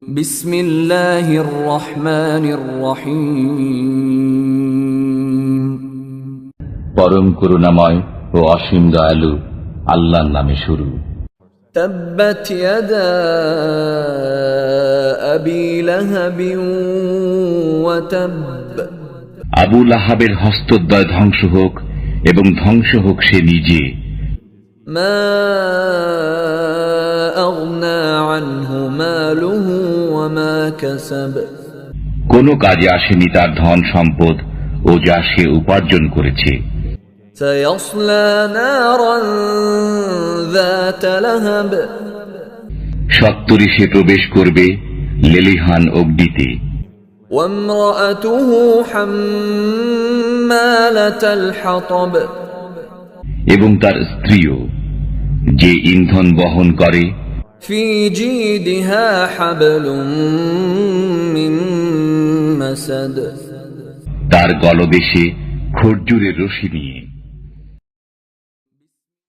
বিসমিল্লাহির রহমানির রহিম। পরম করুণাময় ও অসীম দয়ালু আল্লাহর নামে শুরু। তাব্বাত ইয়াদা আবি লাহাবিন ওয়া তাব। আবু লাহাবের হস্তদ্বয় ধ্বংস হোক এবং ধ্বংস হোক সে নিজে। মা আগনা আনহু মালুহু ওয়া মা কাসাব। কোনো কাজে আসেনি তার ধন সম্পদ ও যা সে উপার্জন করেছে। সায়াসলা নারান যাত লাহাব। সত্তরই সে প্রবেশ করবে লেলিহান অগ্নিতে। ওয়ামরাআতুহু হাম্মালাতাল হাতাব। এবং তার স্ত্রীও যে ইন্ধন বহন করে। ফি জিদিহা হাবলুম মিন মাসাদ। তার গলদেশে খর্জুরের রশি নিয়ে।